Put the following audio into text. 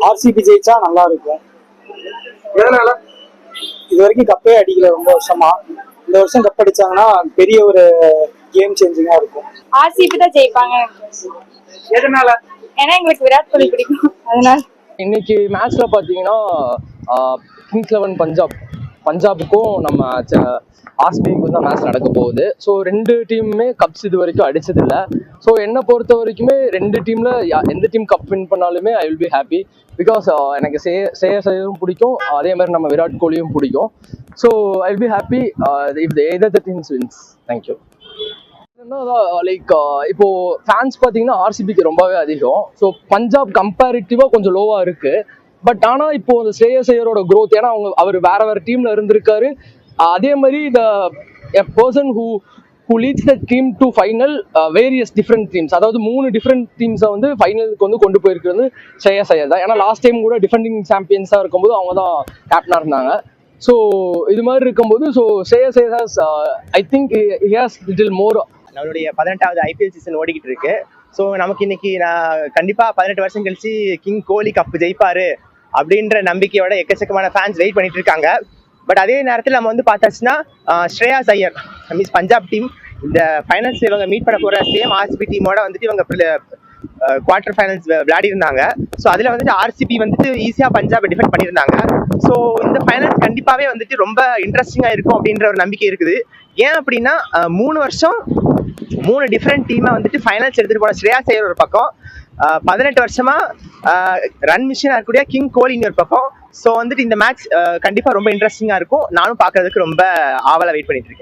RCB ஜெயிச்சா நல்லா இருக்கும். எதனால? இது வரைக்கும் கப்பே அடிக்கல ரொம்ப வருஷமா. இந்த வருஷம் கப் அடிச்சாங்கன்னா பெரிய ஒரு கேம் சேஞ்சிங்கா இருக்கும். ஆர்சிபி தான் ஜெயிப்பாங்க. எதனால? ஏன்னா எங்களுக்கு விராட் கோலி பிடிக்கும், அதனால. இன்னைக்கு மேட்ச்ல பாத்தீங்கன்னா கிங்ஸ் 11 பஞ்சாபுக்கும் நம்ம ஆர்சிபிக்கும் தான் மேட்ச் நடக்க போகுது. ஸோ ரெண்டு டீமுமே கப்ஸ் இது வரைக்கும் அடிச்சதில்லை. ஸோ என்னை பொறுத்த வரைக்குமே ரெண்டு டீம்ல எந்த டீம் கப் வின் பண்ணாலுமே ஐ வில் பி ஹாப்பி. பிகாஸ் எனக்கு ஸ்ரேயஸ் ஐயரும் பிடிக்கும், அதே மாதிரி நம்ம விராட் கோலியும் பிடிக்கும். So I will be happy if either the teams wins. Thank you. Like இப்போ ஃபேன்ஸ் பார்த்தீங்கன்னா ஆர்சிபிக்கு ரொம்பவே அதிகம். ஸோ பஞ்சாப் கம்பேரிட்டிவா கொஞ்சம் லோவா இருக்கு. பட் ஆனால் இப்போ அந்த ஸ்ரேயஸ் ஐயரோட க்ரோத், ஏன்னா அவர் வேற டீம்ல இருந்திருக்காரு. அதே மாதிரி person who leads the team to final various different teams, அதாவது 3 டிஃப்ரெண்ட் டீம்ஸை வந்து ஃபைனலுக்கு வந்து கொண்டு போயிருக்கிறது ஸ்ரேயஸ் ஐயர் தான். ஏன்னா லாஸ்ட் டைம் கூட டிஃபெண்டிங் சாம்பியன்ஸாக இருக்கும்போது அவங்க தான் கேப்டனாக இருந்தாங்க. ஸோ இது மாதிரி இருக்கும்போது so Shreyas Iyer has I think he has little more. நம்மளுடைய 18வது IPL சீசன் ஓடிக்கிட்டு இருக்கு. ஸோ நமக்கு இன்னைக்கு கண்டிப்பா 18 வருஷம் கழிச்சு கிங் கோலி கப் ஜெயிப்பாரு அப்படின்ற நம்பிக்கையோட எக்கச்சக்கமான ஃபேன்ஸ் வெயிட் பண்ணிட்டு இருக்காங்க. பட் அதே நேரத்தில் நம்ம வந்து பார்த்தாச்சுன்னா ஸ்ரேயாஸ் ஐயர் மீன்ஸ் பஞ்சாப் டீம் இந்த ஃபைனல்ஸ் இவங்க மீட் பண்ண போகிற சேம் ஆர்சிபி டீமோட வந்துட்டு இவங்க குவார்டர் ஃபைனல்ஸ் விளையாடி இருந்தாங்க. ஸோ அதில் வந்துட்டு ஆர்சிபி வந்துட்டு ஈஸியாக பஞ்சாபை டிஃபெண்ட் பண்ணியிருந்தாங்க. ஸோ இந்த ஃபைனல்ஸ் கண்டிப்பாகவே வந்துட்டு ரொம்ப இன்ட்ரெஸ்டிங்காக இருக்கும் அப்படின்ற ஒரு நம்பிக்கை இருக்குது. ஏன் அப்படின்னா 3 வருஷம் 3 டிஃப்ரெண்ட் டீமை வந்துட்டு ஃபைனல்ஸ் எடுத்துகிட்டு போன ஸ்ரேயாஸ் ஐயர் ஒரு பக்கம், 18 வருஷமா ரன் மிஷினாக இருக்கக்கூடிய கிங் கோலின்னு ஒரு பக்கம். ஸோ வந்துட்டு இந்த மேட்ச் கண்டிப்பாக ரொம்ப இன்ட்ரெஸ்டிங்காக இருக்கும். நானும் பார்க்கறதுக்கு ரொம்ப ஆவலாக வெயிட் பண்ணிட்டு இருக்கேன்.